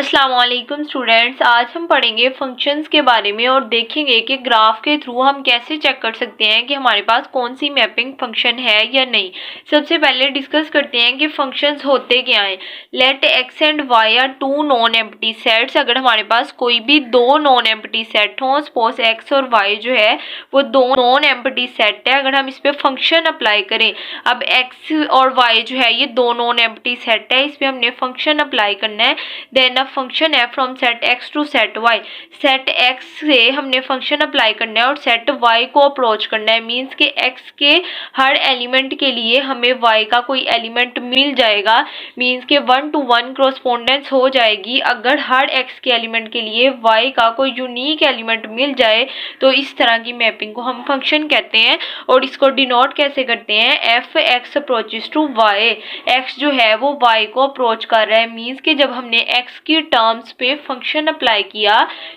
अस्सलाम वालेकुम स्टूडेंट्स, आज हम पढ़ेंगे फंक्शंस के बारे में और देखेंगे कि ग्राफ के थ्रू हम कैसे चेक कर सकते हैं कि हमारे पास कौन सी मैपिंग फंक्शन है या नहीं। सबसे पहले डिस्कस करते हैं कि फंक्शंस होते क्या हैं। Let X and Y are two non empty sets. अगर हमारे पास कोई भी दो नॉन एम्प्टी सेट हों, सपोज एक्स और वाई जो है वो दो नॉन एम्प्टी सेट है, अगर हम इस पर फंक्शन अप्लाई करें, अब एक्स और वाई जो है ये दो नॉन एम्प्टी सेट है, इस पर हमने फंक्शन अप्लाई करना है। देन फंक्शन है from set X to set Y. Set X से हमने फंक्शन अप्लाई करना है और सेट वाई को अप्रोच करना है। मीन्स के एक्स के हर एलिमेंट के लिए हमें वाई का कोई एलिमेंट मिल जाएगा। मीन्स के 1 to 1 कॉरस्पॉन्डेंस हो जाएगी। अगर हर एक्स के एलिमेंट के लिए वाई का कोई यूनिक एलिमेंट मिल जाए तो इस तरह की मैपिंग को हम फंक्शन कहते हैं। और इसको डिनोट कैसे करते हैं, F X approaches to Y. X जो है वो वाई को अप्रोच कर रहा है। मीन्स के जब हमने एक्स की टर्म्स पे फंक्शन अप्लाई किया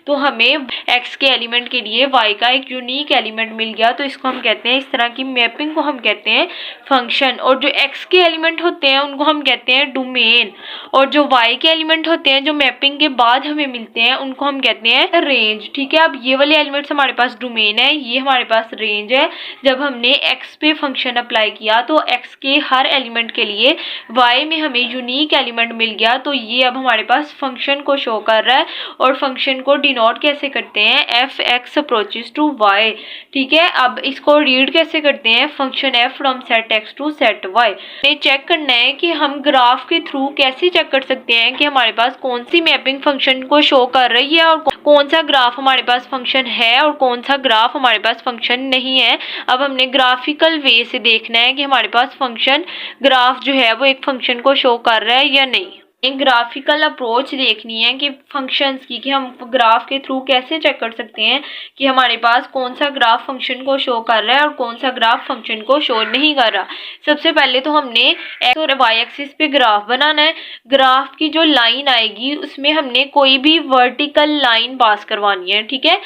तो हमें एक्स के एलिमेंट के लिए वाई का एक यूनिक एलिमेंट मिल गया, तो इसको हम कहते हैं, इस तरह की मैपिंग को हम कहते हैं फंक्शन। और जो एक्स के एलिमेंट होते हैं उनको हम कहते हैं डोमेन, और जो वाई के एलिमेंट होते हैं जो मैपिंग के बाद हमें मिलते हैं उनको हम कहते हैं रेंज। ठीक है, अब ये वाले एलिमेंट्स हमारे पास डोमेन है, ये हमारे पास रेंज है। जब हमने एक्स पे फंक्शन अप्लाई किया तो एक्स के हर एलिमेंट के लिए वाई में हमें यूनिक एलिमेंट मिल गया, तो ये अब हमारे पास फंक्शन को शो कर रहा है। और फंक्शन को डिनोट कैसे करते हैं, F X approaches to Y. ठीक है, अब इसको रीड कैसे करते हैं, function F from set X to set Y. Check करना है कि हम ग्राफ के थ्रू कैसे चेक कर सकते हैं कि हमारे पास कौन सी मैपिंग फंक्शन को शो कर रही है और कौन सा ग्राफ हमारे पास फंक्शन है और कौन सा ग्राफ हमारे पास फंक्शन नहीं है। अब हमने ग्राफिकल वे से देखना है कि हमारे पास फंक्शन ग्राफ जो है वो एक फंक्शन को शो कर रहा है या नहीं। एक ग्राफिकल अप्रोच देखनी है कि फंक्शंस की, कि हम ग्राफ के थ्रू कैसे चेक कर सकते हैं कि हमारे पास कौन सा ग्राफ फंक्शन को शो कर रहा है और कौन सा ग्राफ फंक्शन को शो नहीं कर रहा। सबसे पहले तो हमने एक्स और वाई एक्सिस पे ग्राफ बनाना है। ग्राफ की जो लाइन आएगी उसमें हमने कोई भी वर्टिकल लाइन पास करवानी है। ठीक है,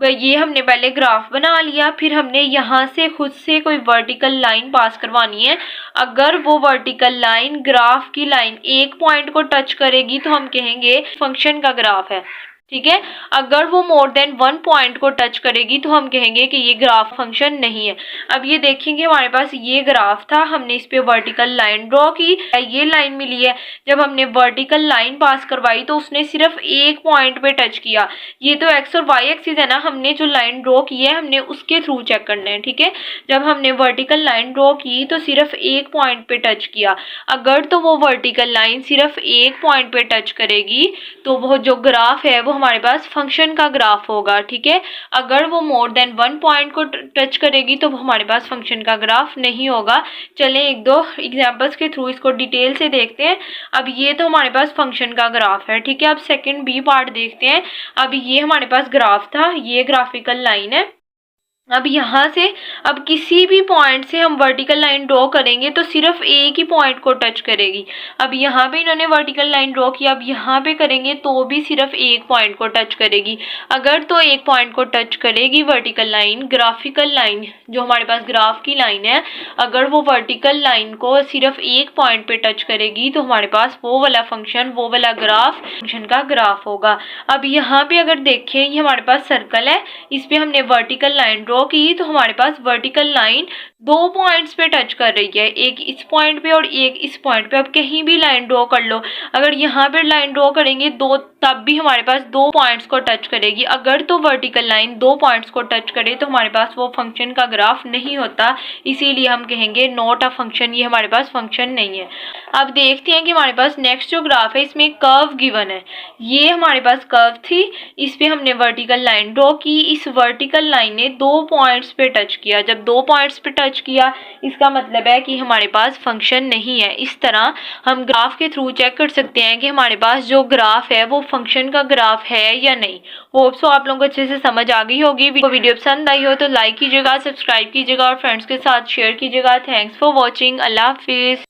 ये हमने पहले ग्राफ बना लिया, फिर हमने यहाँ से खुद से कोई वर्टिकल लाइन पास करवानी है। अगर वो वर्टिकल लाइन ग्राफ की लाइन एक पॉइंट को टच करेगी तो हम कहेंगे फंक्शन का ग्राफ है। ठीक है, अगर वो मोर देन 1 पॉइंट को टच करेगी तो हम कहेंगे कि ये ग्राफ फंक्शन नहीं है। अब ये देखेंगे हमारे पास ये ग्राफ था, हमने इस पे वर्टिकल लाइन ड्रॉ की, ये लाइन मिली है। जब हमने वर्टिकल लाइन पास करवाई तो उसने सिर्फ एक पॉइंट पे टच किया। ये तो एक्स और वाई एक्सिस है ना, हमने जो लाइन ड्रॉ की है हमने उसके थ्रू चेक करना है। ठीक है, जब हमने वर्टिकल लाइन ड्रॉ की तो सिर्फ एक पॉइंट पे टच किया। अगर तो वो वर्टिकल लाइन सिर्फ एक पॉइंट पे टच करेगी तो वो जो ग्राफ है वो हमारे पास फंक्शन का ग्राफ होगा। ठीक है, अगर वो मोर देन 1 पॉइंट को टच करेगी तो वो हमारे पास फंक्शन का ग्राफ नहीं होगा। चलें एक दो एग्जांपल्स के थ्रू इसको डिटेल से देखते हैं। अब ये तो हमारे पास फंक्शन का ग्राफ है। ठीक है, अब सेकंड बी पार्ट देखते हैं। अब ये हमारे पास ग्राफ था, ये ग्राफिकल लाइन है। अब यहाँ से अब किसी भी पॉइंट से हम वर्टिकल लाइन ड्रॉ करेंगे तो सिर्फ एक ही पॉइंट को टच करेगी। अब यहाँ पे इन्होंने वर्टिकल लाइन ड्रॉ किया, अब यहाँ पे करेंगे तो भी सिर्फ एक पॉइंट को टच करेगी। अगर तो एक पॉइंट को टच करेगी वर्टिकल लाइन, ग्राफिकल लाइन जो हमारे पास ग्राफ की लाइन है, अगर वो वर्टिकल लाइन को सिर्फ एक पॉइंट पे टच करेगी तो हमारे पास वो वाला फंक्शन, वो वाला ग्राफ फंक्शन का ग्राफ होगा। अब यहाँ पे अगर देखें, ये हमारे पास सर्कल है, इस पे हमने वर्टिकल लाइन की तो हमारे पास वर्टिकल लाइन 2 पॉइंट्स पे टच कर रही है, एक इस पॉइंट पे और एक इस पॉइंट पे। अब कहीं भी लाइन ड्रॉ कर लो, अगर यहाँ पे लाइन ड्रॉ करेंगे दो, तब भी हमारे पास 2 पॉइंट्स को टच करेगी। अगर तो वर्टिकल लाइन 2 पॉइंट्स को टच करे तो हमारे पास वो फंक्शन का ग्राफ नहीं होता, इसीलिए हम कहेंगे नॉट अ फंक्शन, ये हमारे पास फंक्शन नहीं है। अब देखते हैं कि हमारे पास नेक्स्ट जो ग्राफ है इसमें कर्व गिवन है। ये हमारे पास कर्व थी, इस पे हमने वर्टिकल लाइन ड्रॉ की, इस वर्टिकल लाइन ने 2 पॉइंट्स पे टच किया। जब 2 पॉइंट्स पे टच किया इसका मतलब है कि हमारे पास फंक्शन नहीं है। इस तरह हम ग्राफ के थ्रू चेक कर सकते हैं कि हमारे पास जो ग्राफ है वो फंक्शन का ग्राफ है या नहीं। होप सो आप लोगों को अच्छे से समझ आ गई होगी। वीडियो पसंद आई हो तो लाइक कीजिएगा, सब्सक्राइब कीजिएगा और फ्रेंड्स के साथ शेयर कीजिएगा। Thanks for watching. अल्लाह हाफिज़।